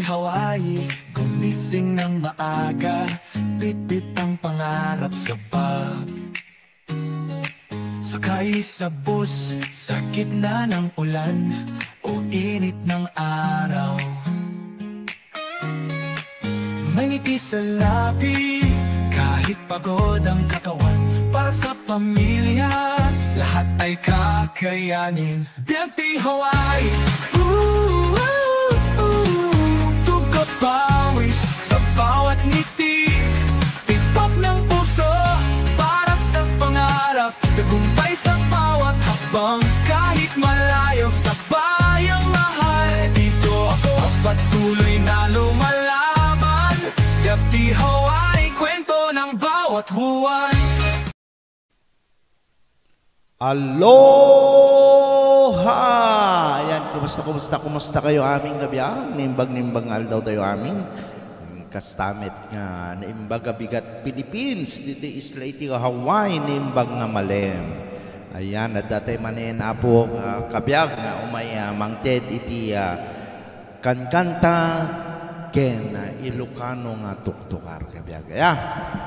Hawaii, gumising ng maaga, bitbit ang pangarap sa bag. Sakay sa bus, sa gitna ng ulan o init ng araw. May ngiti sa labi, kahit pagod ang katawan. Para sa pamilya, lahat ay kakayanin. Biagti Hawaii, tugot pawis sa bawat ngiti, tibok ng puso para sa pangarap, tagumpay sa bawat hakbang. Kahit malayo sa bayang mahal, dito ako patuloy na lumalaban. Biagti Hawaii, kwento ng bawat buwan. Aloha! Ayan, kumusta kayo aming gabi? Nimbag aldaw tayo amin. Kastamit nga, naimbag abigat Philippines. Dito isla iti Hawaii, nimbag nga malem. Ayan, nadatay manin apo kabyag na umay mangted iti kankanta ken Ilocano nga tuktukar kabyag. Ayan,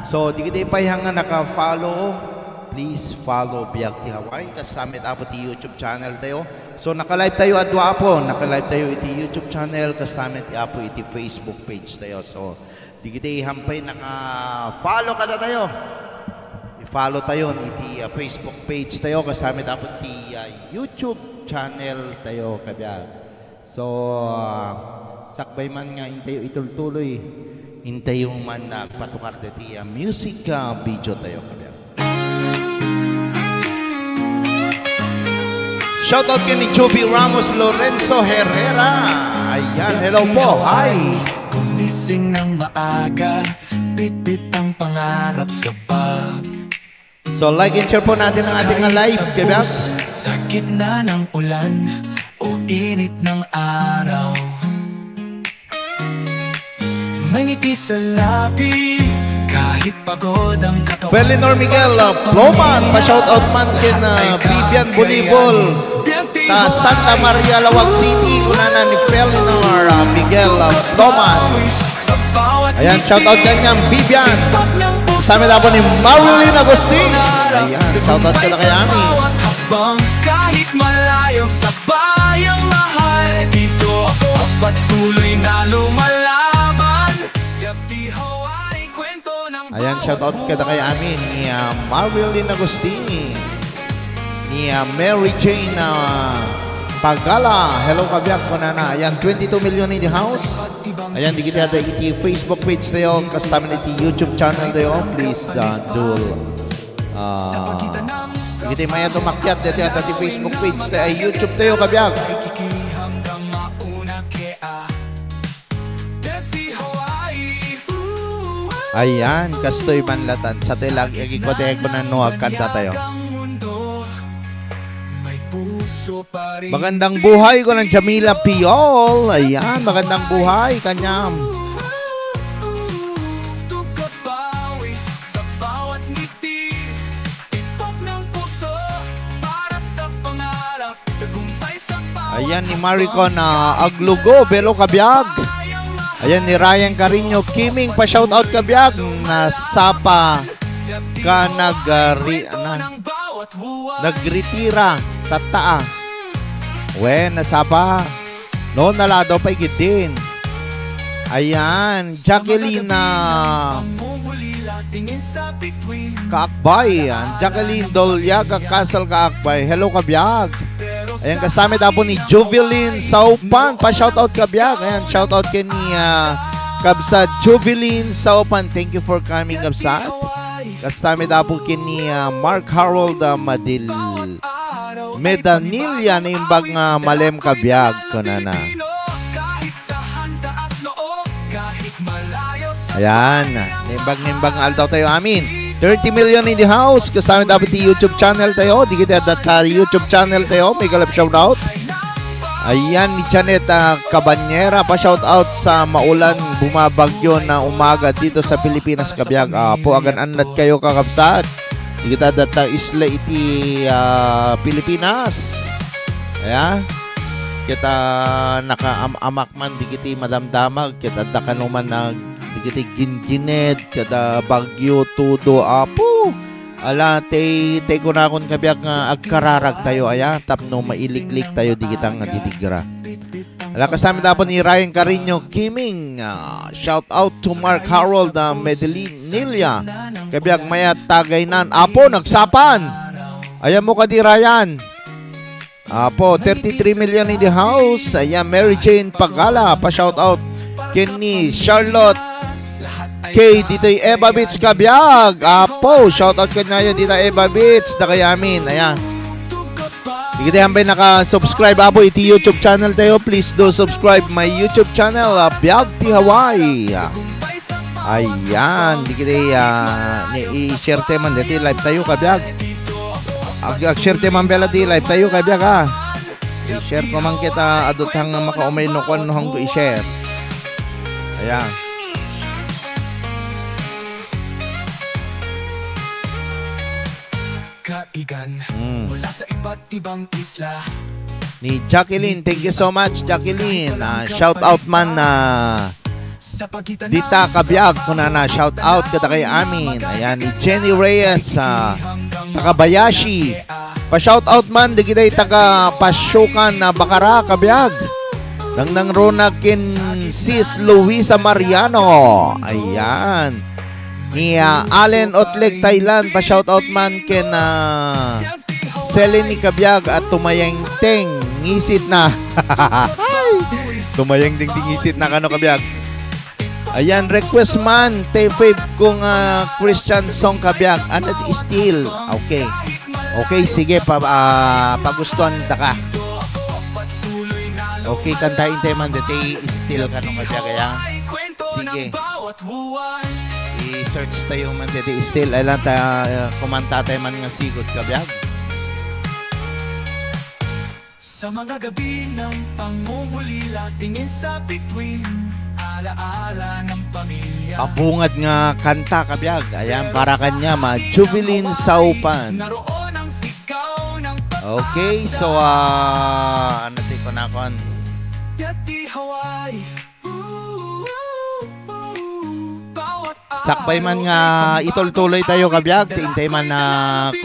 so di kita ipayang nga naka-follow. Please follow Biagti Hawaii. Kasamit apo ti YouTube channel tayo. So naka-live tayo adwa po. Naka-live tayo iti YouTube channel. Kasamit apo iti Facebook page tayo. So di kita ihampay naka-follow kada tayo. I-follow tayo iti Facebook page tayo. Kasamit apo ti YouTube channel tayo kabyag. So sakbay man nga intayo itultuloy. Intayo man patukar iti music video tayo kabyag. Shoutout kay ni Joby Ramos Lorenzo Herrera. Ayan, hello po. Hi. Gumising ng maaga, bitbit ang pangarap sa bag. So like and share po natin ang ating live, kaya sa gitna ng ulan o init ng araw. May ngiti sa labi, kahit pagod ang katawan. Felinor Miguel Ploman, pa-shoutout man kin Vivian Bolibol ta Santa Maria Lawag City. Unana ni Felinor Miguel Ploman. Ayan, shoutout kanyang Vivian. Kasama na po ni Marilyn Agustin. Ayan, shoutout ka na kay Ami. Kahit malayo sa bayang mahal, dito ako patuloy na lumalaban. Biagti Hawaii, kwento ng ayan, shoutout ka na kay Ami ni Marilyn Agustin, ni Mary Jane Pagala. Hello kabiyak ko na na. Ayan, 22 million in the house. Ayan, di kita ada iti Facebook page tayo. Kasama iti YouTube channel tayo. Please do kita maya tumakyat dito at iti Facebook page tayo ay YouTube tayo kabiyak. Ayan, kastoy manlatan sa tilag ikikotek ko na no agkanta tayo. Magandang buhay ko ng Jamila Piol. Ayan, magandang buhay kanyam. Ayan ni Maricon Aglugo, Belo Kabyag. Ayan ni Ryan Carino Kiming, pa shoutout kabyag na sapa ka nagretira tataa. We nasapa no nalado pa igidin. Ayan, Jacqueline Kaakbay. Jacqueline Dolyaga Castle Kaakbay. Hello kabyag. Ayan, kasama tapo ni Jovelyn Saupan. Pa-shoutout kabyag. Ayan, shoutout kay ni Kabsat Jovelyn Saupan. Thank you for coming, Kabsat. Kasama tapo kay ni Mark Harold Medanilla na imbag nga malem kabyag. Kunana. Ayan, nimbag aldaw tayo amin. 30 million in the house. Kasama dapat di YouTube channel tayo. Di kita data YouTube channel tayo. May galap shoutout. Ayan, ni Janet Cabanyera. Pa-shoutout sa maulan bumabagyo na umaga dito sa Pilipinas kabyag. Po agan anad kayo kakabsat. Di kita data isla iti Pilipinas. Ayan. kita nakaamak man digiti madamdamag kita dakanuman na digiti gingined kada bagyo tudo apo ala te kunakon kabiyak nga agkararag tayo aya tapno mailiklik tayo digitang didigra. Ala kasama tapon ni Ryan Carino Kiming, shout out to Mark Harold Medellinilia kabiyak maya tagaynan apo nagsapan ayan mo ka di Ryan. Apo, 33 million in the house. Ayan, Mary Jane Pagala, pa-shout out. Kenny, Charlotte, Kay, dito'y Eva Beats Kabyag. Apo, shout out ka na yun dito Eva Beats. Dakayamin, ayan. Hindi tayo hambay naka-subscribe. Apo, iti YouTube channel tayo. Please do subscribe my YouTube channel, Biag Ti Hawaii. Ayan, hindi kita i-share tayo man. Dito live tayo, Kabyag. Ag-share tayo man bela di live tayo kabiyak ha. I-share ko man kita adot hang makaumay no kon hang ko i-share. Ayan. Kaigan mula sa iba't ibang isla. Ni Jacqueline, thank you so much Jacqueline. Shout out man na Dita Kabyag kuna na shout out kita kay amin. Ayan ni Jenny Reyes Takabayashi. Pa-shout out man di kita taga Pasyukan na Bakara Kabyag. Nang Rona kin Sis Luisa Mariano. Ayan. Ni Allen Otlek Thailand pa-shout out man kin Selene Kabyag at Tumayeng Teng ngisit na. Tumayeng Teng ngisit na kano Kabyag. Ayan, request man, tape kung Christian song kabyag. Ano, still. Okay. Okay, sige, pagustuhan ta ka. Okay, kantain tayo man, dati still ka nung kabyag. Kaya, sige. I-search tayo man, dati still. Alam tayo, kumanta tayo man nga sigot kabyag. Sa mga gabi ng pangungulila, tingin sa bituin. Alaala ng pamilya. Pabungad nga kanta kabyag. Ayan para kanya Jubilin Saupan. Okay, so ano tayo ko nakon? Sakbay man nga itol-tuloy tayo kabyag. Tintay man na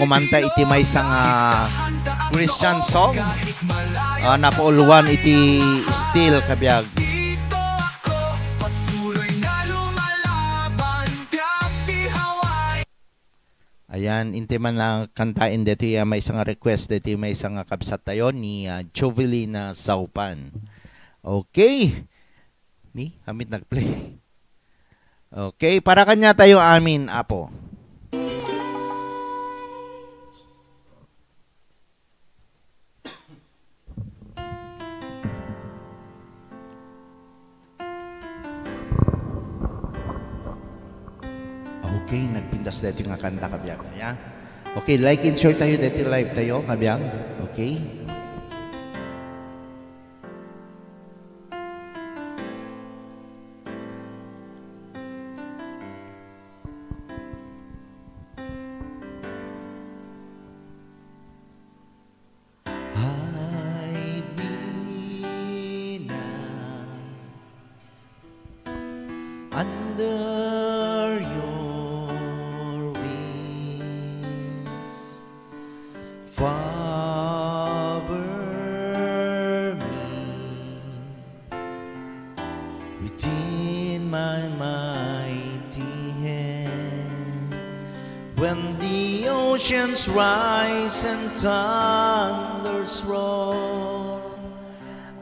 kumanta iti may isang Christian song. Napauluan iti still kabyag. Ayan, inte man lang kantain dito may isang request dito may isang kabsat tayo ni Jovelina Saupan. Okay. Ni, hamit nag-play. Okay, para kanya tayo amin, apo. Okay, nagpintas dito yung kanta kabyag. Yeah? Okay, like and share tayo dito live tayo kabyag. Okay. Hide me now under your wings, cover me within my mighty hand. When the oceans rise and thunders roar,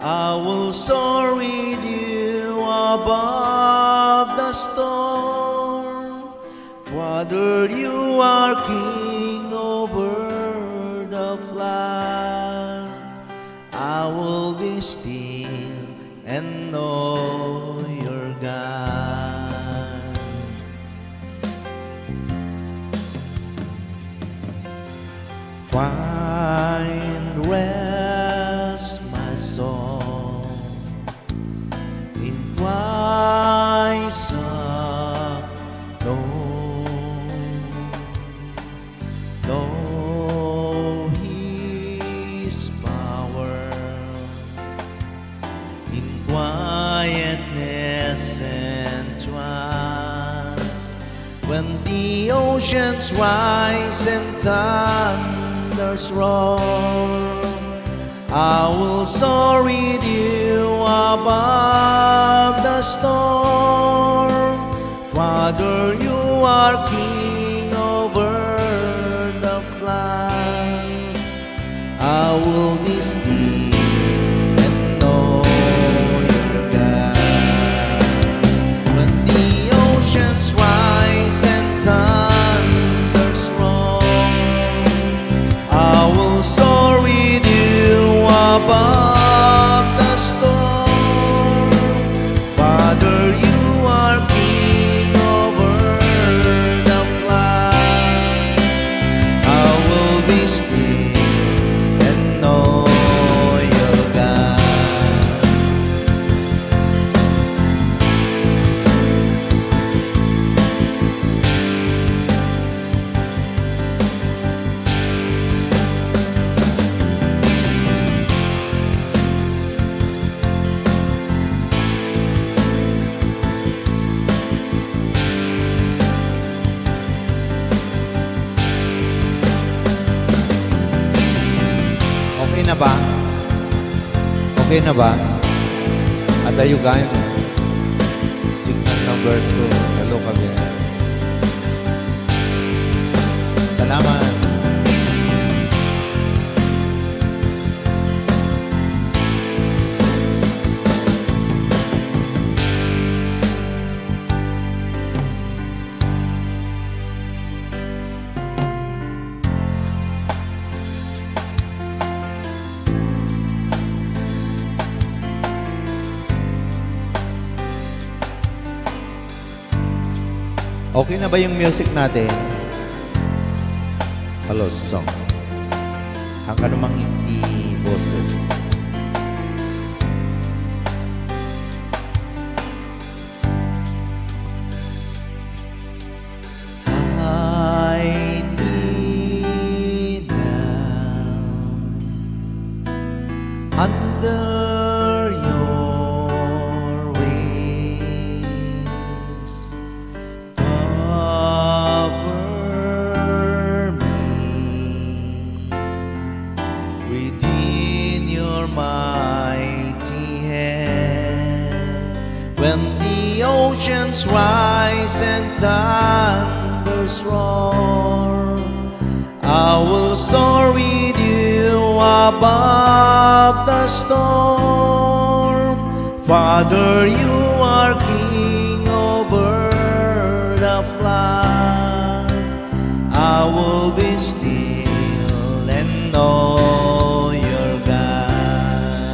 I will soar with you above the storm. Father, you are king over the flood. I will be still and know you're God. Find rest, my soul, in Christ alone. Know His power oceans rise and thunders roar, I will soar with you above the storm. Father, you are king over the flood. I will be still and know you're God. When the oceans rise and thunders roar, I will soar with you above the storm. Father, you are king over the flood. I will be still and know you're God. Okay na ba? Okay na ba? Adayugan. Signal number 2. Hello, Kabir. Salamat. Okay na ba yung music natin? Hello, song. Ang kanumang hindi boses. I need now under your wings. Cover me within your mighty hand. When the oceans rise and thunders roar, I will soar with you above the storm. Father, you are king over the flood. I will be still and know you're God.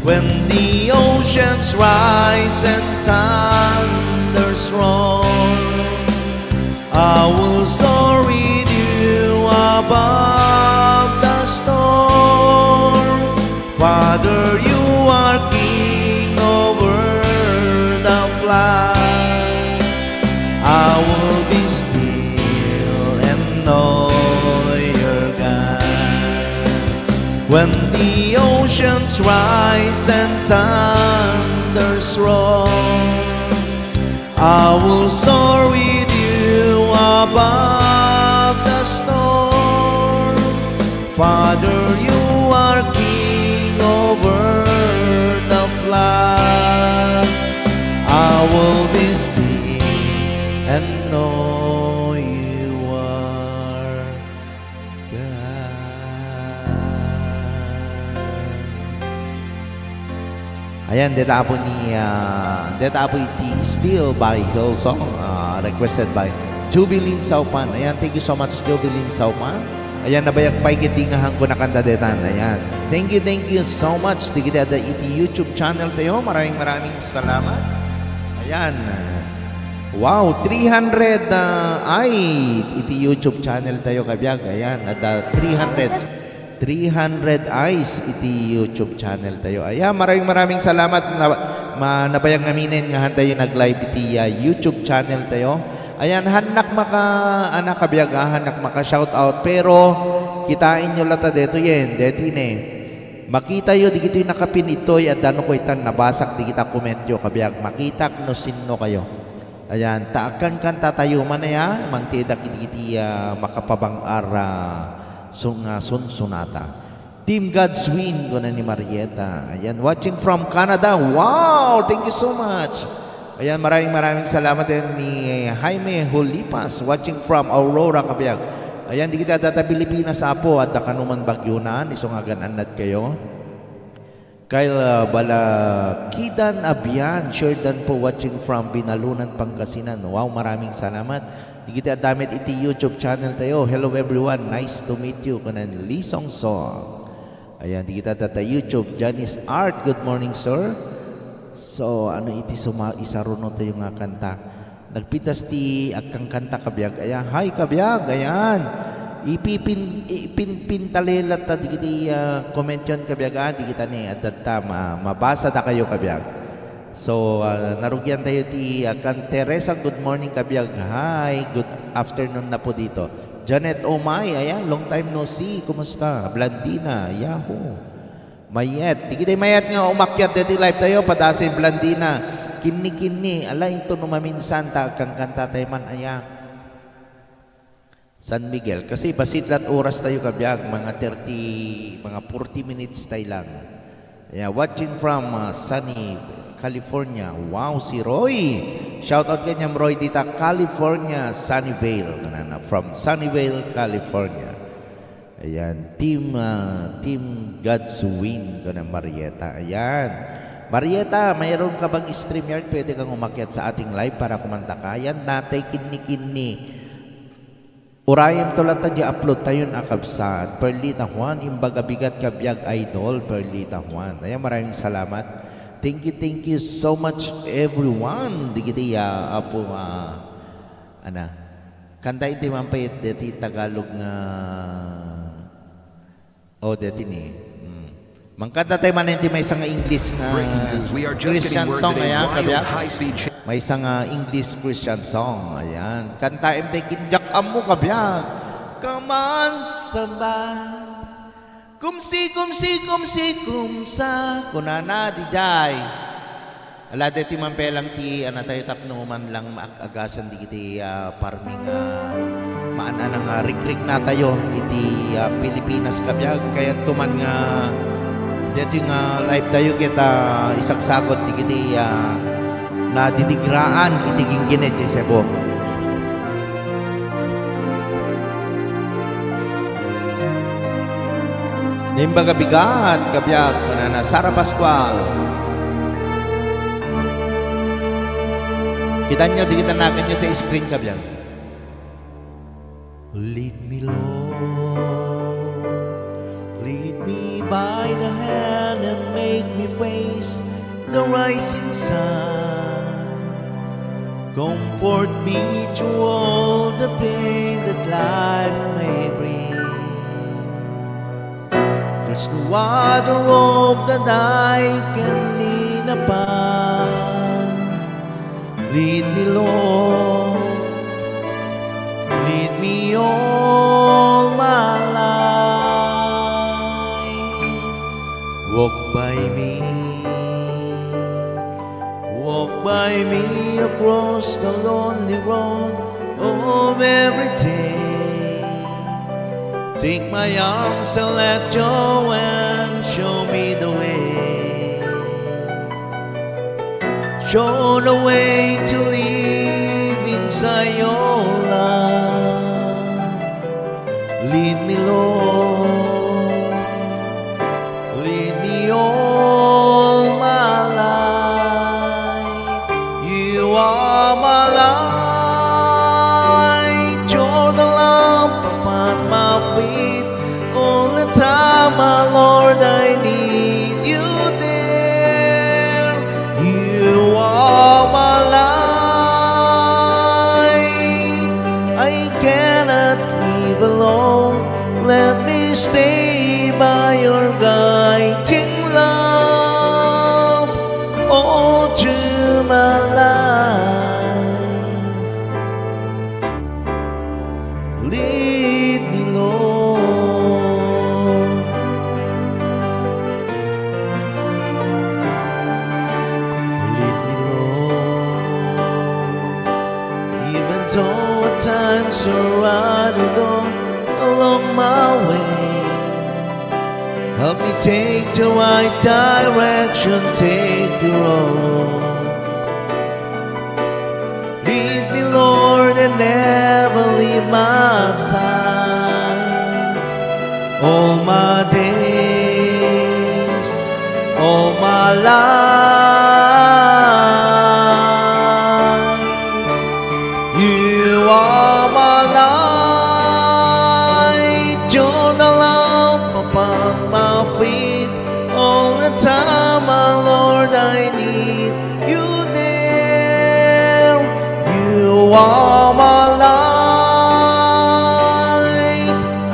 When the oceans rise and thunders roar, I will soar with you above the storm. Father, you are king over the flood. I will be still and know you're God. When the oceans rise and thunders roar, I will soar with you above the storm. Father, you are king over the flood. I will be still and know you are God. Ayan, deta po iti Still by Hillsong, requested by Jubilin Saupan. Ayan, thank you so much, Jubilin Saupan. Ayan, nabayag pa ikitingahan ko na kanta detan. Ayan, thank you so much. Digita da iti YouTube channel tayo. Maraming salamat. Ayan, wow, 300 ay iti YouTube channel tayo kabiyag. Ayan, at 300 eyes iti YouTube channel tayo. Ayan, maraming salamat. Nabayang aminin nga tayo nag-live iti YouTube channel tayo. Ayan, hanak anak kabiyag, hanak shout out. Pero kitain nyo lata deto yen, detine. Makita yo di kito'y nakapin ito'y at dano ko itan nabasak di kita komentyo kabiyag. Makita no sinno kayo. Ayan, taakan kan tatayo man na ya, mangtida kiti makapabang-ara sunsunata. Team God's Win, ko na ni Marieta. Ayan, watching from Canada. Wow, thank you so much. Ayan, maraming salamat din ni Jaime Holipas, watching from Aurora, Kabiag. Ayan, di kita data Pilipinas apo at kanuman bagyunan, isungagan anad kayo. Kyle Balakidan Abian, Sheridan po watching from Binalunan, Pangasinan. Wow, maraming salamat. Di kita damit iti YouTube channel tayo. Hello everyone, nice to meet you. Kanan Lisong Song. Ayan, di kita data YouTube. Janice Art, good morning sir. So, ano iti isaruno tayo nga kanta. Nagpitas ti akang kanta Kabiag. Ayan, hi Kabiag, ayan. Ipinpintalilat ta di kiti comment yun Kabiag. Di kita ni at that time, mabasa ta kayo Kabiag. So, narugyan tayo ti kan Teresa, good morning Kabiag. Hi, good afternoon na po dito. Janet Omay, ayan, long time no see. Kumusta? Blandina, yahoo. Mayet, di kita mayet nga umakyat dito live tayo, padasin Blandina. Kini-kini, ala ito numaminsan ta kang kanta tayo man, ayan. San Miguel, kasi basitlat oras tayo Kabiag, mga 40 minutes tayo lang. Ayan, watching from sunny California. Wow, si Roy. Shout out kanyang Roy dita, California, Sunnyvale. From Sunnyvale, California. Ayan, Team God's Win ko na Marieta. Ayan. Marieta, mayroon ka bang StreamYard? Pwede kang umakyat sa ating live para kumanta ka. Ayan, natay kini-kini. Urayam tulad tayo upload tayo akabsat. Perlita Juan, imbaga bigat Kabiag idol, Perlita Juan. Ayan, maraming salamat. Thank you so much everyone. Di kita apo kanta iti mampayit deti Tagalog nga deti ni. Mangkanta tayo man iti may isang English nga Christian song ayan Kabiag. May isang English Christian song ayan. Kanta iti kinjak amo Kabiag. Come on somebody. Kumsi kumsa kunana di jay. Ala deti mampelang ti tayo tapno man lang maagagasan di kiti farming maana nang rik-rik na tayo iti Pilipinas Kabiag kayat kuman nga deti nga live tayo kita isagsagot di kiti nadidigraan iti gingginet ti Cebu. Nimbaga bigat, Kabiag, na Sara Pascual. Kita nyo, di kita nakin nyo ito screen, Kabiag. Lead me, Lord, lead me by the hand and make me face the rising sun. Comfort me through all the pain that life may bring. There's no other rope that I can lean upon. Lead me, Lord, lead me all my life. Walk by me across the lonely road of every day. Take my arms and let go and show me the way. Show the way to live inside your love. Lead me, Lord, lead me all my life. You are my light, you're the lamp upon my feet. All the time, my Lord, I need you there. You are my light. I cannot live alone. Let me stay by your guiding love all through my life. Lead me, Lord. Lead me, Lord. Help me take the right direction, take the road. Lead me, Lord, and never leave my side. All my days, all my life, you are my light. You're the lamp upon my feet. All the time, my Lord, I need you there. You are my light.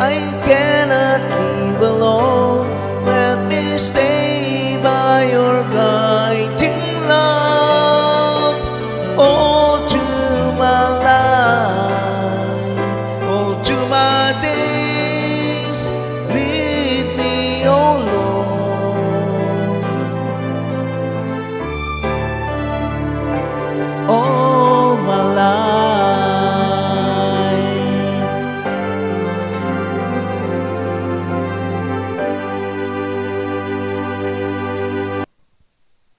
I cannot live alone. Let me stay by your guiding love. All to my life, all to my days, lead me, oh Lord. All my life.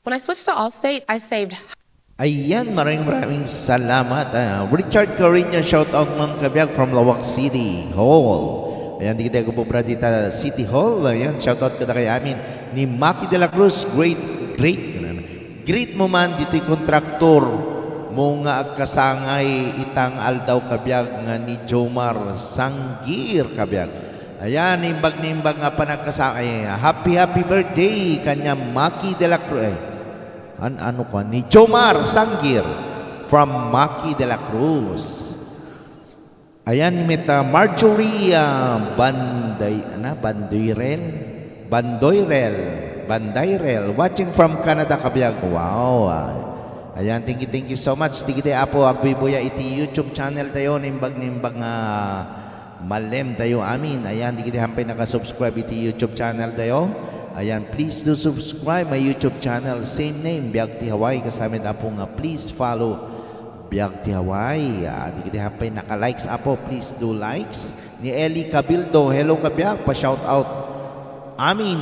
When I switched to Allstate, I saved. Ayan, maraming salamat. Richard Carino, shout out Ma'am Kabiag from Lawak City Hall. Ayan, di kita po dito City Hall. Ayan, shout out kada kay amin ni Maki de la Cruz. Great mo man dito'y kontraktor mo nga agkasangay itang aldaw Kabiag nga ni Jomar Sanggir Kabiag. Ayan, nimbag nga panagkasangay. Happy birthday kanya Maki de la Cruz. Ano pa? Ni Jomar Sanggir from Maki de la Cruz. Ayan, meta Marjorie Bandoyrel watching from Canada Kabiag. Wow. Ayan, thank you so much. Tigiti apo agbibuya iti YouTube channel tayo nimbag nga malem tayo amin. Ayan, tigiti hampay naka-subscribe iti YouTube channel tayo. Ayan, please do subscribe my YouTube channel. Same name, Biagti Hawaii. Kasamit apo nga, please follow Biagti Hawaii. Di kita hampay naka-likes apo. Please do likes. Ni Eli Cabildo, hello Kabiag, pa-shout out. Amin,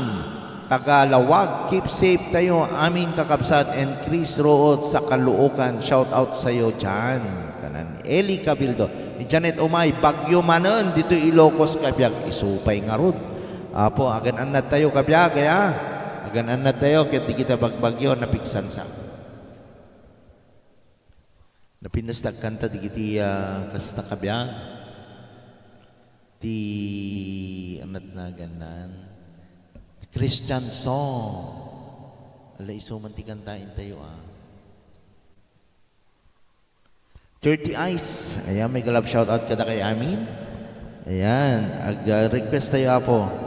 Tagalawag, keep safe tayo. Amin kakabsat. And Chris Root sa Kaluukan, shout out sa'yo dyan. Kanan, Eli Cabildo. Ni Janet Umay, Bagyo manon, dito Ilocos Kabiag. Isupay nga rod. Apo, agan na tayo Kabiag, kaya agan na tayo, kaya di kita bagbagyo, napiksan sa. Napinastag kanta, di kiti kasta Kabiag. Di, anat na ganan, Christian song. Ala, isuman ti kantain tayo 30 Eyes. Ayan, may galap shoutout kada kay amin. Ayan, request tayo apo.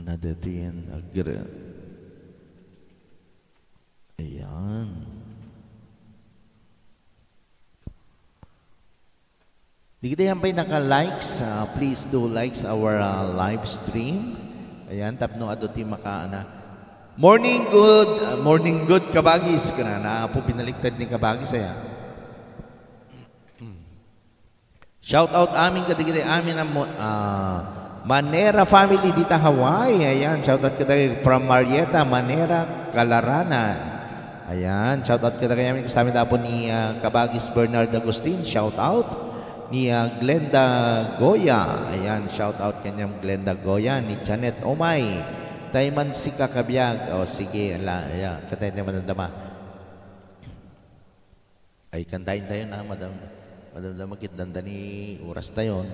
Another thing, ayan. Di kita yampay naka-likes. Please do likes our live stream. Ayan, tapno adoti makaana. Morning good Kabagis. Kana po binaliktad ni Kabagis ayan. Shout out amin kadigiti amin ang Manera family dita Hawaii. Ayan, shout out kita from Marietta, Manera, Calaranan. Ayan, shout out kita kay amin kasama tapo ni Kabagis Bernard Agustin. Shout out ni Glenda Goya. Ayan, shout out kanyang Glenda Goya. Ni Janet Omay. Tayman si Kabiag. O sige, ayan, kantayin tayo madamdama. Ay, kantayin tayo na madamdama kitdanda ni oras tayo.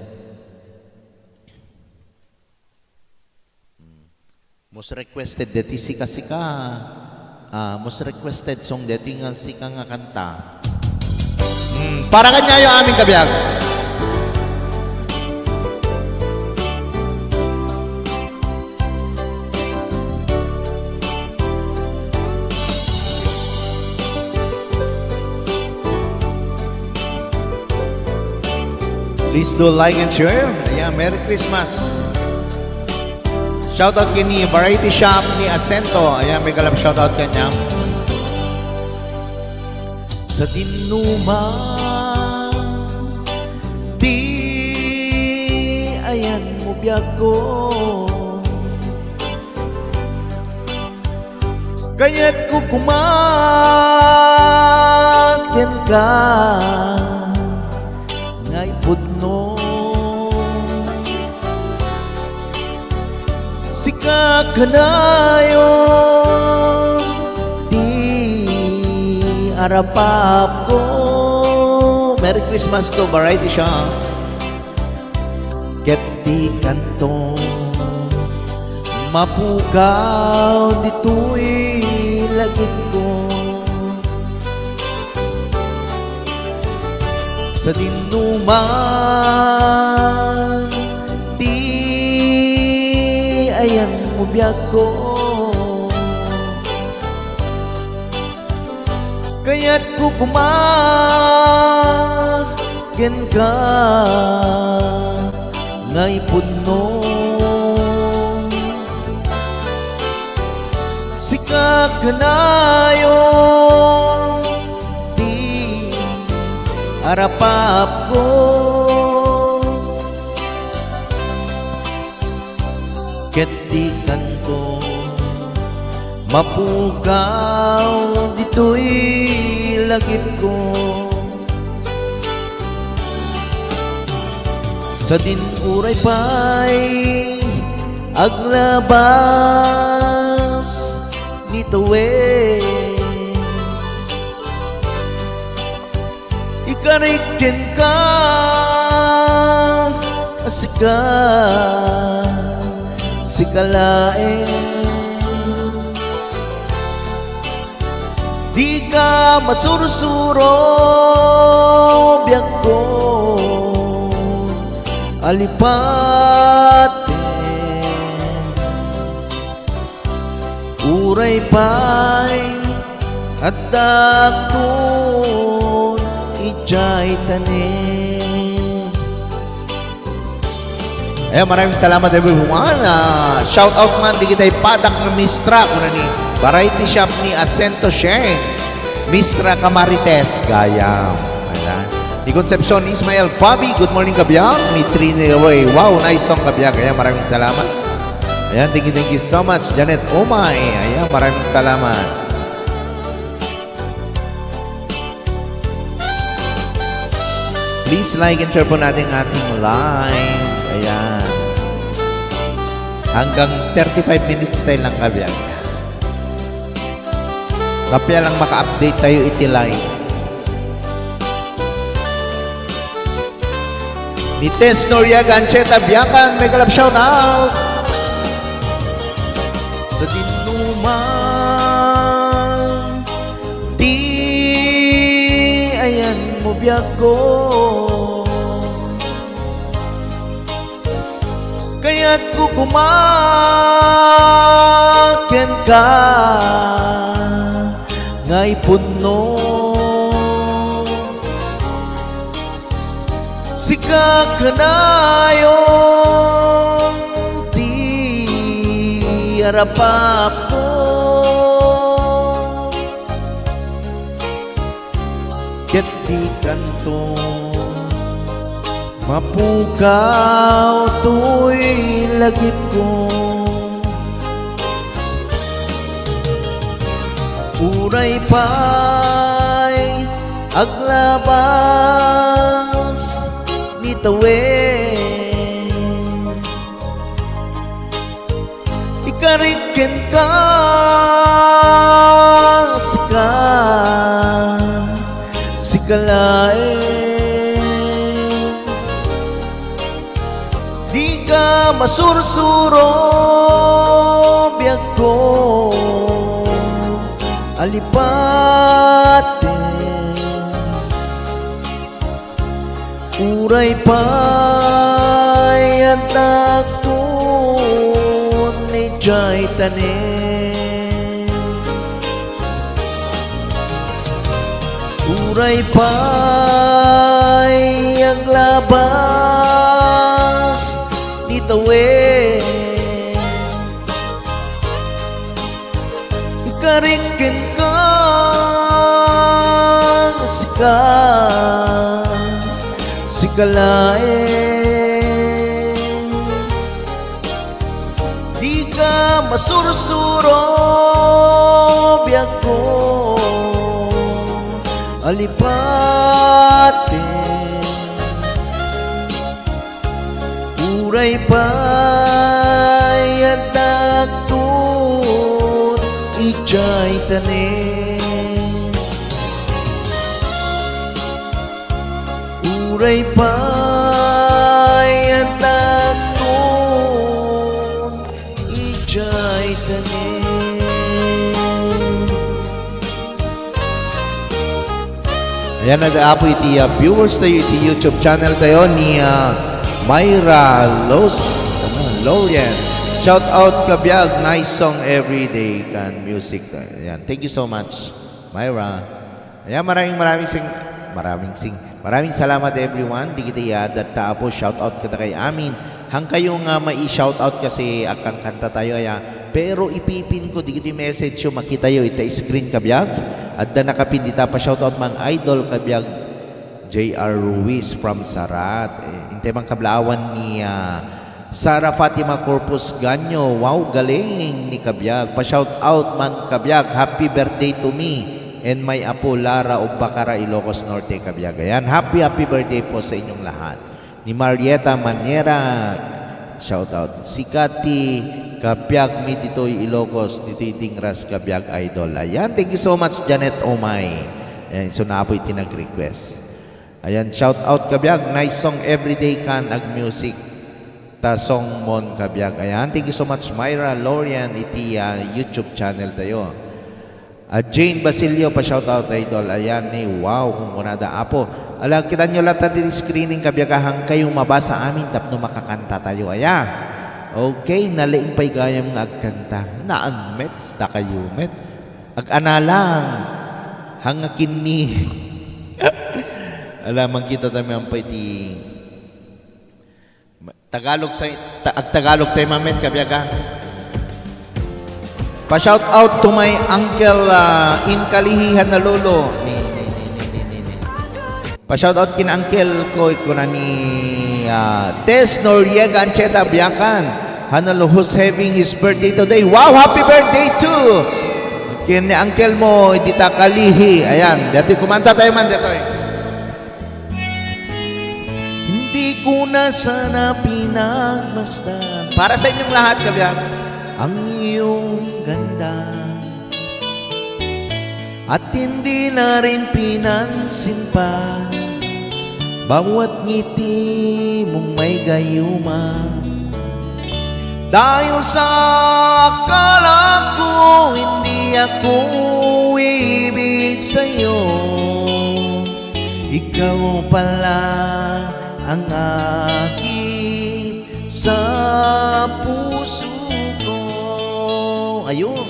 Most requested deti sika most requested song deti nga sika nga kanta. Para kanya yung aming Kabiag. Please do like and share. Ayan, Merry Christmas. Shoutout kini Variety Shop ni Asento. Ayan, may galap shoutout kanya. Sa dinuman Di ayan mo biyak ko, kaya't ko kumakyan ka ngay pudno. Sika ka na yun, di arapap ko. Merry Christmas to Variety siya. Ket di kanto mapukaw dito'y lagit ko. Sa dinuman di ayan mo biyak ko, kaya't ko kumakyan ka ngay pudno. Sika ka na yun, di arapap ko. Ket di kanto mapukaw dito'y lagip ko. Sa dinuray pa'y aglabas nitawe, ikarikin ka asika sikalae. Di ka masurusuro biyak ko, alipate uray pa'y at dakton ijay tanim. Maraming salamat everyone. Shout out man di kita'y padak na Mistra kuna ni Variety Shop ni Acento Sheng, Mistra Camarites Gayam. Ni Concepcion Ismael Fabi, good morning Kabyang. Ni Trini Roy, wow, nice song Kabyang. Maraming salamat. Ayan, thank you so much. Janet Omay, ayan, maraming salamat. Please like and share po natin ating live. Ayan. Hanggang 35 minutes tayo lang Kabyang. Kapya lang maka-update tayo iti-live. Ni Tess Noriaga, Ancheta Biakan, may kalab shout out. Sa dinuman di ayan mo biyak ko, kaya't ko kumakyan ka ngay pudno. Sika ka na yun, di arapap ko. Ket di kanto mapukaw to'y lagip ko. Uray pa'y aglabas nitawe, ikarikin ka sika sikalae. Di ka masursuro biyak ko, alipate uray pa'y at dakton ni jay tanim. Uray pa'y aglabas nitawe, ikarikin ka sika akalain di ka masurusuro biyak ko alipatin uray pa'y adagtut ijay tanin uray pa'y adagtut ijay tanin. Ayan, nag-aapo iti viewers tayo, iti YouTube channel tayo ni Myra Lorian. Shout out kabiyag, nice song everyday kan music. Ayan, thank you so much, Myra. Ayan, maraming salamat everyone. Di kita yadat taapo, shout out kita kay amin. Hang kayo nga mai-shout out kasi akang kanta tayo aya. Pero ipipin ko, di kita message yung makita yo, ita screen kabiyag. At na nakapindita pa shout out mang idol kabiyag J.R. Ruiz from Sarat. Inte mang kablawan ni Sara Fatima Corpus Ganyo. Wow, galing ni kabiyag. Pa-shout out man kabiyag. Happy birthday to me and my apo Lara of Bacara, Ilocos Norte kabiyag. Ayan, happy birthday po sa inyong lahat. Ni Marieta Manera, shout out. Si Kati kabiyag mi dito'y Ilocos, dito'y Dingras kabiyag idol. Ayan, thank you so much Janet Omay. Ayan, so na po itinag-request. Ayan, shout out kabiyag, nice song everyday kan ag music ta song mon kabiyag. Ayan, thank you so much Myra Lorian iti YouTube channel tayo. Jane Basilio pa shout out idol. Ayan ni wow kung kunada apo. Alam kita nyo lahat di screening kabiyagahang kayong mabasa amin tapno makakanta tayo. Ayan. Okay, nalaing pa'y gayam nga agkanta. Naan met, sta kayo met. Ag-analang hangakin ni alamang kita tayo ang pa'y di Tagalog sa Tagalog tayo mamet kabyaga. Pa-shout out to my uncle in Kalihihan na lolo. Pa-shout out kin uncle ko na ni Tess Noriega Ancheta Biakan. Hanalo who's having his birthday today. Wow, happy birthday too. Kin ni uncle mo dita Kalihi. Ayan, dito kumanta tayo man dito eh. Hindi ko na sana pinagmasdan. Para sa inyong lahat kabiyag. Ang iyong ganda at hindi na rin pinansin pa bawat ngiti mong may gayuma. Dahil sa akala ko hindi ako ibig sa'yo, ikaw pala ang akit sa puso. Ayun.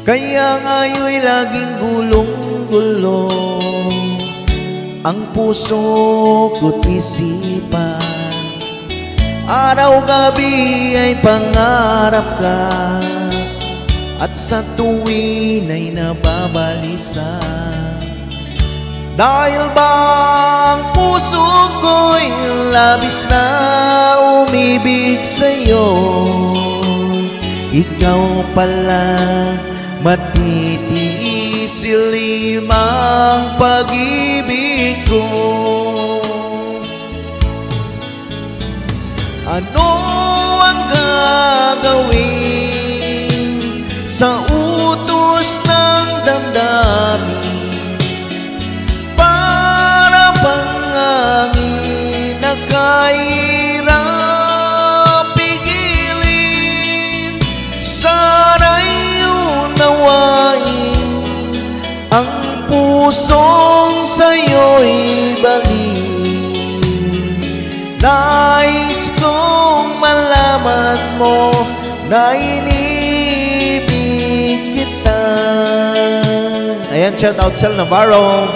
Kaya ngayon'y laging gulong-gulo ang puso ko't isipan. Araw-gabi ay pangarap ka at sa tuwin ay nababalisa. Dahil ba ang puso ko'y labis na umibig sa'yo, ikaw pala matitiis limang pag-ibig ko. Ano ang gagawin sa utos ng damdamin? Pangangin na kahirap pigilin, sana'y unawain ang pusong sa'yo'y balik. Nais kong malaman mo na inibig kita. Ayan, shout out Sel Navarro.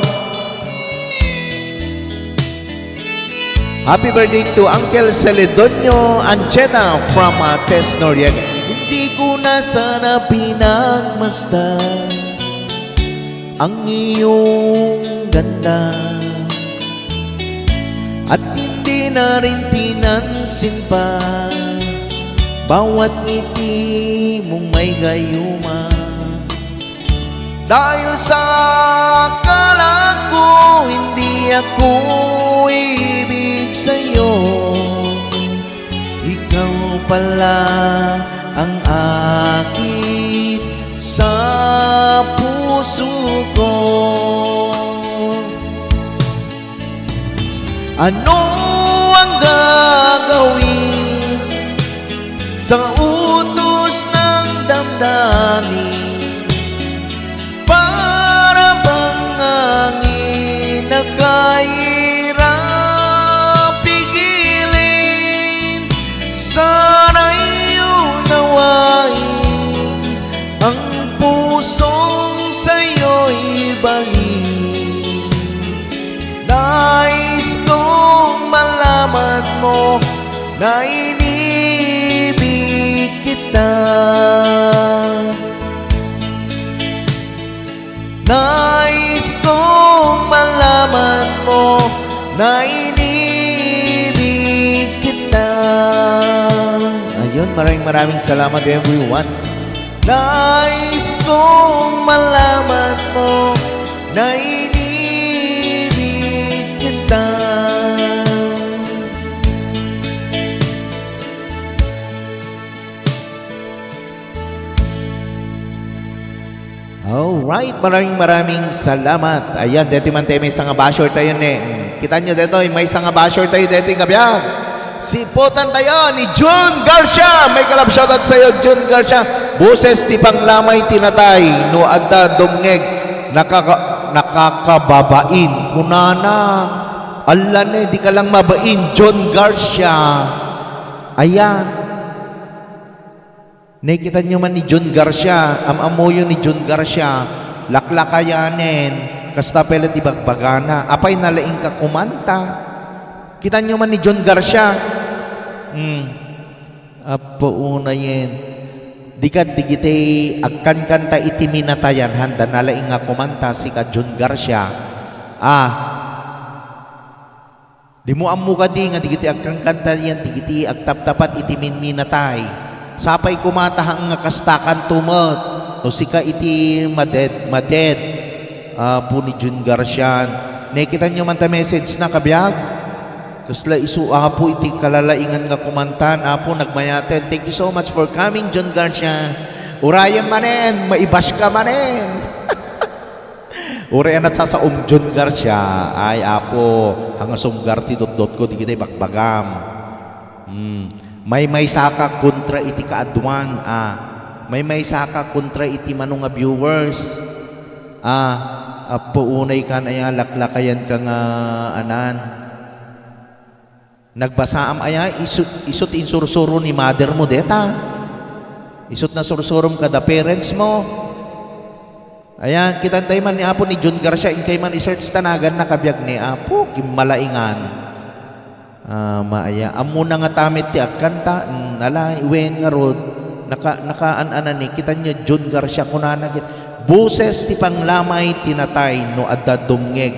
Happy birthday to Uncle Celedonio Ancheta from Tess Noriega. Hindi ko na sana pinagmasdan ang iyong ganda at hindi na rin pinansin pa bawat ngiti mong may gayuma. Dahil sa akala ko hindi ako ibig sa'yo, ikaw pala ang akit sa puso ko. Ano ang gagawin sa utos ng damdamin? Para bang hangin na kahirap pigilin? Sana'y unawain ang pusong sa'yo'y balik. Nais kong malaman mo na inibig kita. Nais kong malaman mo na inibig kita. Ayun, maraming salamat everyone. Nais kong malaman mo na inibig kita. Alright, maraming salamat. Ayan, dito man tayo may isang basher tayo kita nyo dito, may isang basher tayo dito kabiyag. Siputan tayo ni Jun Garcia. May kalab shoutout sa'yo, Jun Garcia. Boses ti panglamay tinatay, no adda dumngeg, nakakababain. Kunana, ala di ka lang mabain, Jun Garcia. Ayan. Nakita nyo man ni Jun Garcia, amamoyo ni Jun Garcia, laklakayanin, kasta pelet ibagbagana, apay nalaing ka kumanta. Kita nyo man ni Jun Garcia, apo una yen, digite agkan kanta itiminatayan, handa nalaing nga kumanta si ka Jun Garcia. Di mo amu ka di nga digite agkan kanta yan, digite agtap-tapat itiminatay. Sapay kumatahang nga kastakan tumot. No sika iti maded. Po ni Jun Garcia. Nakita nyo man ta message na kabiyag. Kasla isu po iti kalalaingan nga kumantan. Apo nagmayaten. Thank you so much for coming, Jun Garcia. Urayan manen. Maibas ka manen. Urayan at sasaom Jun Garcia. Ay apo. Hangasong garti dot ko. Di kita bagbagam. May saka kontra iti kaadwan. May saka kontra iti manong nga viewers. Puunay ka na ya, laklakayan ka nga anan. Nagbasaam aya, isut insursuro ni mother mo deta. Isut na sursurom ka da parents mo. Ayan, kitantay man ni Apo ni Jun Garcia, in kay man isearch tanagan na kabiyag ni Apo, kimalaingan. Maaya amo na nga tamit ti agkanta nala iwen nga rod nakaan ni kita nyo Jun Garcia kunana kit boses ti panglamay tinatay no adda dumngeg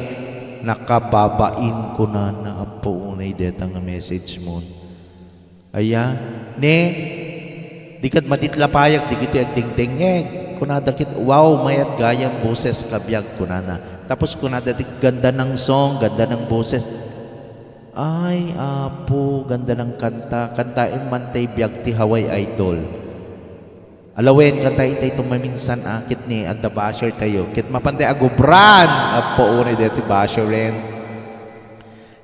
nakababain kunana apo unay deta nga message mo. Aya di kat matitlapayag di kiti agdingdingeg kunada kit wow mayat gayang boses kabiyag kunana tapos kunada ti ganda ng song ganda ng boses. Ay, apo, ganda ng kanta. Kantain man tay biyag ti Hawaii Idol. Alawen, kantain tay tumaminsan akit ni at the basher tayo. Kit mapantay agubran. Apo, unay dito basher rin.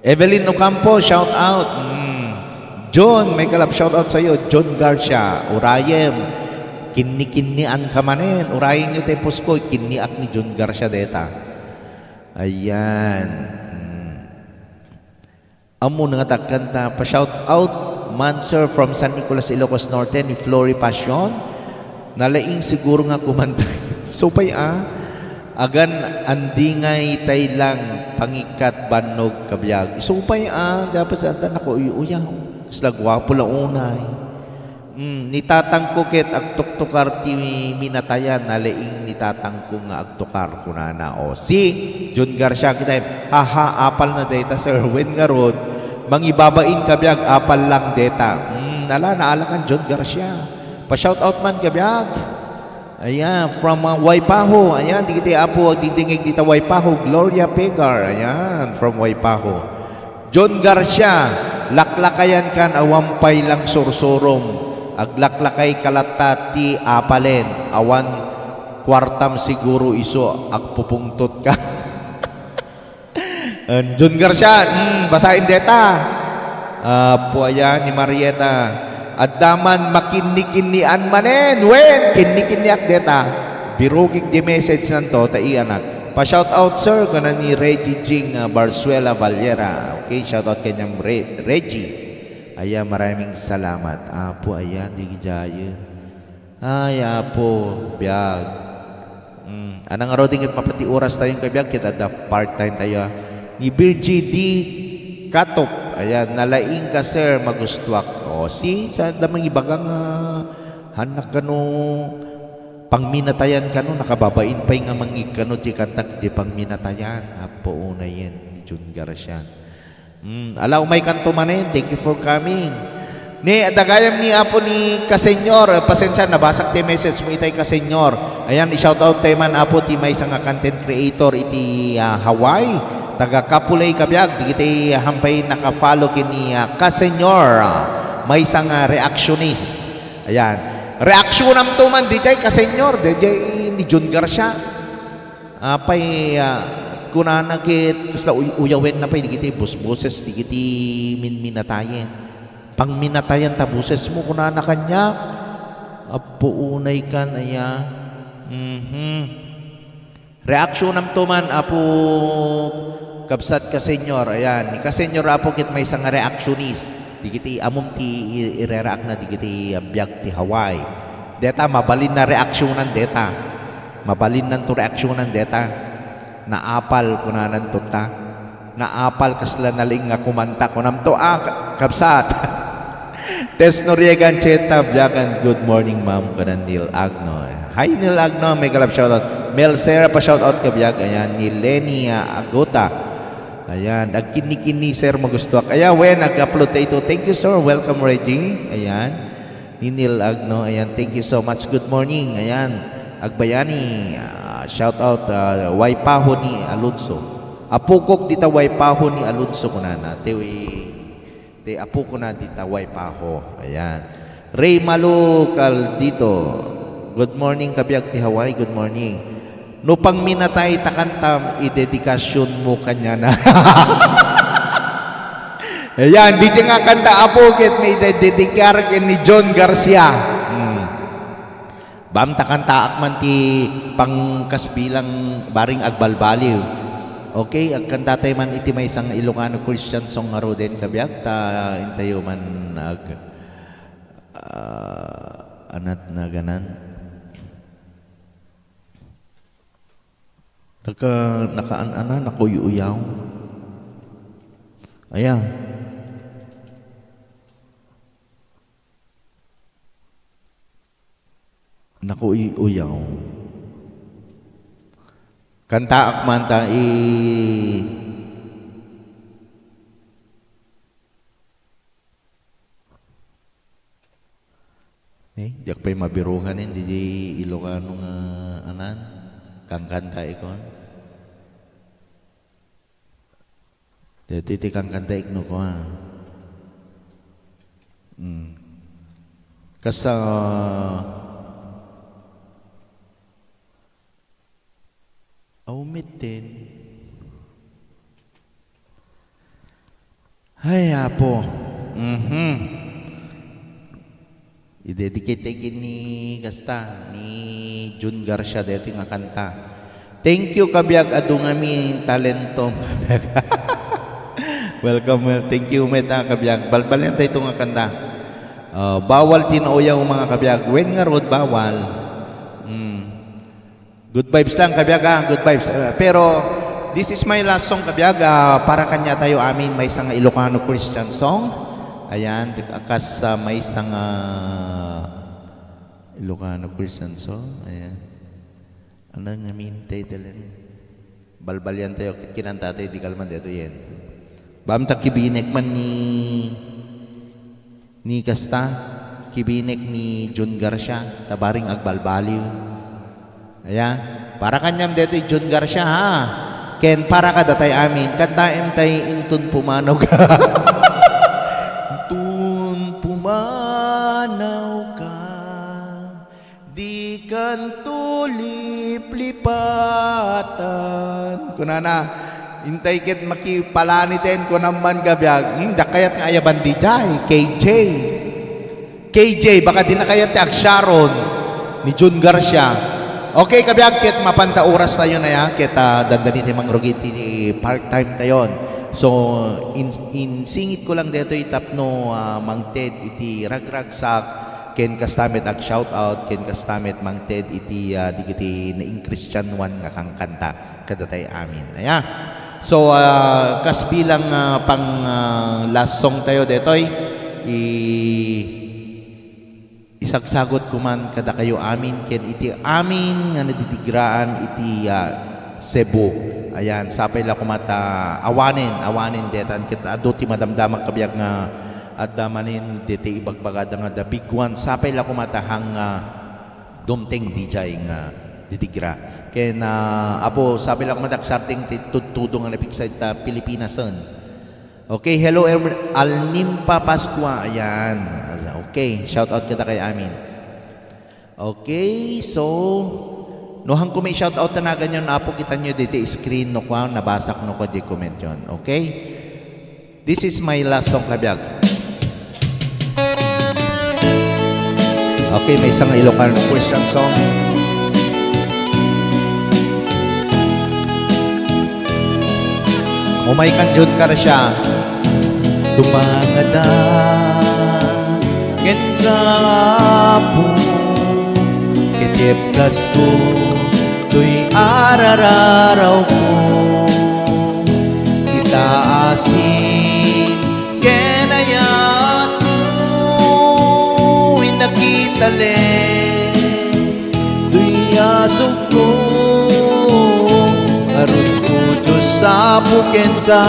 Evelyn Ocampo, shout out. John, may kalap shout out sa'yo. John Garcia, Urayem. Kinni-kinnian ka manin. Urayin nyo tayo pusko. Kinniak ni John Garcia deta. Ayan. Amo nga tagkanta pa shout out man sir from San Nicolas Ilocos Norte ni Flory Passion nalaing siguro nga kumanta so pay agan andingay tay lang pangikat banog kabiyag so pay dapat sa nako uyaw kasla gwapo la unay nitatang ko ket agtuktukar ti minatayan nalaing nitatang ko nga agtukar kunana o si Jun Garcia kita haha apal na data sir when nga rod Mangibabain kabiyag, apal lang deta. Naala kan John Garcia. Pa-shout out man kabiyag. Ayan, from Waipaho. Ayan, digiti apo, dingdingig dita Waipaho. Gloria Pegar. Ayan, from Waipaho. John Garcia, laklakayan kan awampay lang sursurom. Aglaklakay kalatati apalen. Awan kwartam siguro iso agpupungtot ka. John Garcia, basahin deta. Po ayan ni Marieta. Addaman makinikinian manen. Wen, kinikiniak deta. Birugig di message nanto, taianak. Pa-shout out sir, kana ni Reggie Jing Barzuela Valera. Okay, shout out kanyang Reggie. Ayan, maraming salamat. Apo, ayan, di gijayan. Ay, apo, biyag. Anang araw din mapati oras tayong kabiyag, kita da part-time tayo. Ni Virgie D. Katop. Ayan, nalaing ka sir, magustuak. O, sa damang ibagang hanak ka no, pangminatayan ka no, nakababain pa yung mangig ka no, di kantak, di pangminatayan. Apo, una yan, ni Jun Garcia. Alaw may kanto manin, thank you for coming. Ni adagayam ni apo ni Kasenyor, pasensya nabasag ti message mo itay Kasenyor. Ayan, i-shout out tayo man apo ti may isang content creator iti Hawaii. Taga Kapulay kabiyag, di kita hampay naka-follow kini Kasenyor. May isang reactionist. Ayan. Reaksyon am to man DJ Kasenyor, DJ ni John Garcia. Apay kunana kit kasla uyawen na pay digiti bus-buses digiti minatayen. Pang minatayan ta buses mo kunana kanya. Apo unay kan aya. Reaksyon nam to man apo kabsat Kasenyor. Ayan, ni Kasenyor apo kit may isang reactionist. Digiti amom ti irerak na digiti biag ti Hawaii. Deta mabalin na reaksyonan deta. Mabalin nan to reaksyonan deta. Naapal kunanan to ta. Naapal kasla naling nga kumanta kunam to kabsat. Tess Noriegan Cheta Biakan, good morning ma'am kanan Neil Agno. Hi Neil Agno, may galap shoutout. Mel Sarah pa shoutout ka biag. Ayan, ni Lenny Agota. Ayan, agkini-kini sir magustuak. Ayan, when nag-upload ito. Thank you sir, welcome Reggie. Ayan, ni Neil Agno. Ayan, thank you so much. Good morning. Ayan, Agbayani. Shoutout Waipaho ni Alonso. Apukok dita Waipaho ni Alonso kunana. Te apo ko na dita Waipaho. Ayan. Ray Malu Caldito. Good morning kabiyag ti Hawaii. Good morning. No pang minatay takantam idedikasyon mo kanya na. Ayan, di nga kanta apo kit may dedikar ni John Garcia. Bam takanta akman ti pangkasbilang baring agbalbaliw. Okay, agkanta tayo man iti may isang Ilocano Christian song nga din kabiyag ta intayo man anat na ganan. Nakaan-ana nakuyuyaw. Ayan. Nakuyuyaw. Kanta akman ta diak pa'y mabiruhan di Ilocano nga anan kang kanta ikon. Dito kang kanta ikno ko ha. Kasa umitin. Ay, apo. I-dedicate ni Gasta, ni Jun Garcia, dito yung kanta. Thank you, kabiyag adungami talento. Welcome, thank you, meta, kabiyag. Balbalyan tayo itong kanta. Bawal tinauyaw mga kabiyag. When nga road, bawal. Good vibes lang, kabiyag, good vibes. Pero, this is my last song, kabiyag. Para kanya tayo amin, may isang Ilocano Christian song. Ayan, akas may isang Ilocano Christian song. Ayan. Ano nga mintay tayo? Balbalyan tayo, kinanta tayo, di kalman dito yan. Bamta kibinek man ni kasta, kibinek ni John Garcia, tabaring agbalbaliw. Ayan, para kanyam dito John Garcia ha. Ken para ka datay amin, kantaim tay intun pumanaw ka. Intun pumanaw ka, di kan tulip-lipatan. Kunana, intay ket makipalani ten ko naman gabyag. Dakayat nga ayaban di jay, KJ, baka di na kayat ti Agsharon ni John Garcia. Okay, kabyag, ket mapanta oras tayo na ya, ket dandani ti mangrugit ti part-time tayon. So, in singit ko lang dito itapno Mang Ted iti ragragsak, ken kastamet ag shout out, ken kastamet Mang Ted iti digiti naing Christian one nga kang kanta kadatay amin. Aya. So, kasbilang pang last song tayo detoy, isagsagot ko man kada kayo amin, ken iti amin nga naditigraan iti Cebu. Ayan, sapay la kumata awanin detan kita adu ti madamdamag kabiyag nga at damanin diti ibagbagada nga the big one, sapay la kumata hang dumteng DJ nga ditigra. Ken apo sapay la kumata sarting tutudong nga napiksay ta Pilipinason. Okay, hello Alnimpa Pascua. Ayan. Okay, shout out kita kay amin. Okay, so nohang ko may shout out na ganyan apo kita nyo dito screen no kwa nabasak no ko di comment yon. Okay? This is my last song kabiyag. Okay, may isang Ilocano Christian song. Umay kan John Garcia. Tumangada ken kapo ketep kas ko tuy arararaw ko itaasin ken ayat ko inakitale tuy asok ko arun ko Diyos sa buken ka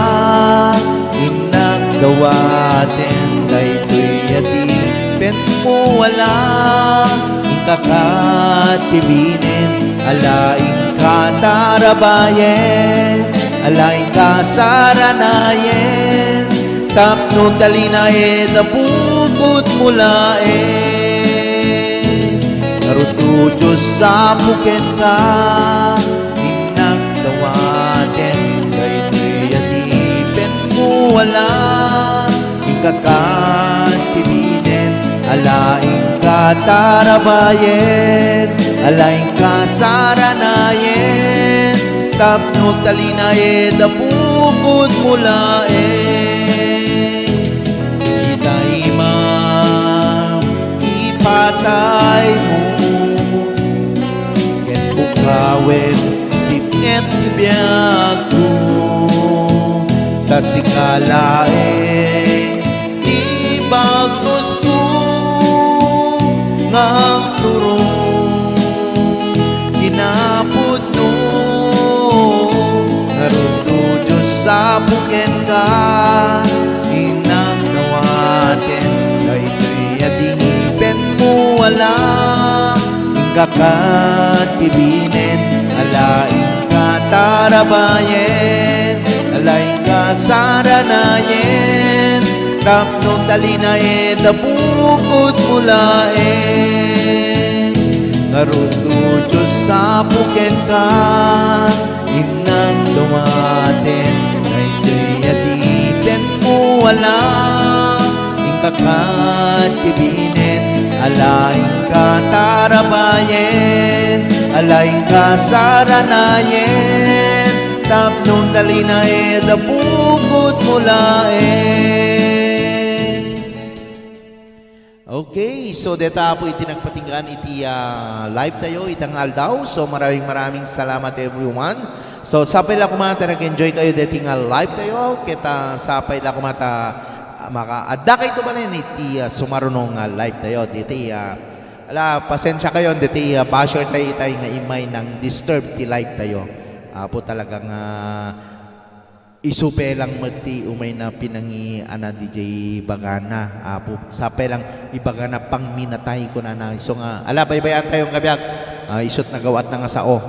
inagdawaten daytoy ati pen mo wala ikakatibinin alaing katarabayen alaing kasaranayen tapno talinae napukot mulaen naruto Diyos sa buken ka inagdawaten daytoy ati pen mo wala ikakatibinin alaing katarabayen alaing kasaranayen tapno talinaye dapukot mulaen itay ma'am ipatay mo ken bukawen sipnet tibiyag ko kasikalaeng bagnos ko nga ang turong kinapod no naruto Diyos sa buken ka inang nawaten daytoy adipen mo wala ingkakatibinen alaing katarabayen alaing kasaranayen tapno talinae dabukot mulaen naruto Diyos sa buken ka inang dumaten daytoy adipen mo wala ingkakatibinen alaing katarabayen alaing kasaranayen tapno talinae dabukot mulaen. Okay, so deta po itinagpatinggan iti live tayo itang aldaw. So maraming salamat everyone. So sapay la kumata nag-enjoy kayo dating live tayo. Kita sapay la kumata maka-adda kayo ba na iti sumarunong live tayo. Diti pasensya kayo diti basher tayo itay nga imay ng disturb ti live tayo. Po talagang isupe lang magti umay na pinangi ana DJ Bagana apo sape lang ibagana pang minatay ko na so nga ala baybayan tayong kabiyag isot na gawat na nga sao.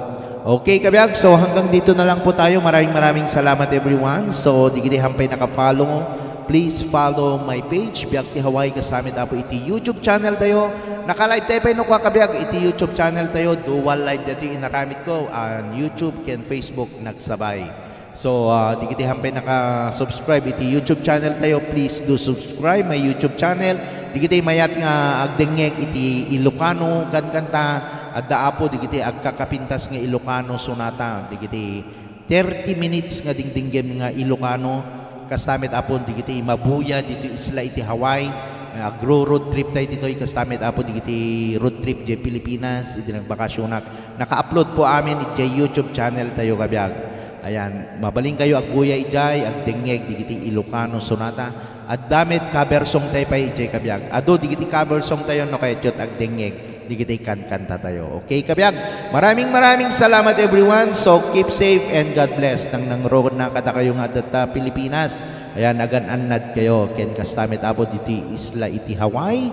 Okay kabiyag, so hanggang dito na lang po tayo. Maraming salamat everyone. So di gidi hampay naka-follow, please follow my page Biag ti Hawaii kasamit apo iti YouTube channel tayo. Naka-live tayo pa no kabiyag iti YouTube channel tayo. Dual live dito inaramit ko on YouTube ken Facebook nagsabay. So, di kita hampay naka-subscribe iti YouTube channel tayo. Please do subscribe my YouTube channel. Di kita mayat nga agdengeg iti Ilocano kanta at daapo di kita agkakapintas nga Ilocano sonata. Di kita 30 minutes nga dingdinggem nga Ilocano kastamit apon di kita mabuya dito isla iti Hawaii. Agro road trip tayo dito kastamit apo di kita road trip di Pilipinas iti nagbakasyonak. Naka-upload po amin iti YouTube channel tayo kabiyag. Ayan, mabaling kayo agbuya ijay, agdengeg, digiti Ilocano sonata. At damit cover song tayo pa ijay kabiyag. Ado, digiti cover song tayo no kaya chot agdengeg, digiti kanta tayo. Okay kabiyag? Maraming salamat everyone. So keep safe and God bless. Nang road na kata kayo nga data Pilipinas. Ayan, agan-anad kayo. Ken kastamit abo diti isla iti Hawaii.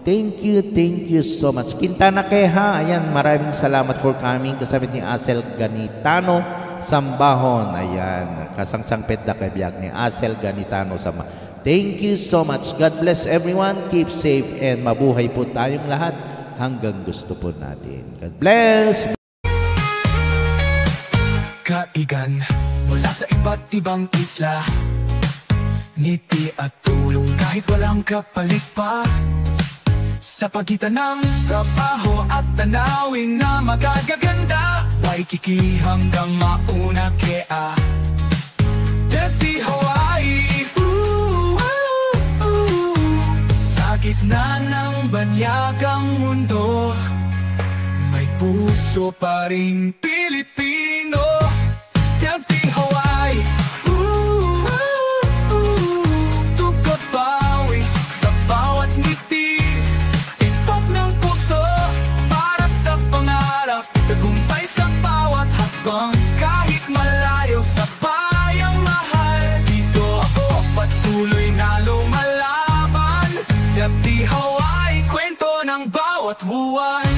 Thank you so much. Quintana Queja, ayan, maraming salamat for coming. Kasabit ni Asel Ganitano Sambahon, ayan, kasangsang pedda kay biyag ni Asel Ganitano Sambahon. Thank you so much. God bless everyone. Keep safe and mabuhay po tayong lahat hanggang gusto po natin. God bless. Kaigan mula sa iba't ibang isla, ngiti at tulong kahit walang kapalit pa. Sa pagitan ng trabaho at tanawin na magagaganda, Waikiki hanggang mauna kea Dirty Hawaii. Sa gitna ng banyagang mundo, may puso pa ring Pilipino. Dirty Hawaii. Tugot pawis sa bawat ngiti, kahit malayo sa bayang mahal. Dito ako patuloy na lumalaban. Dirty Hawaii, kwento ng bawat buwan.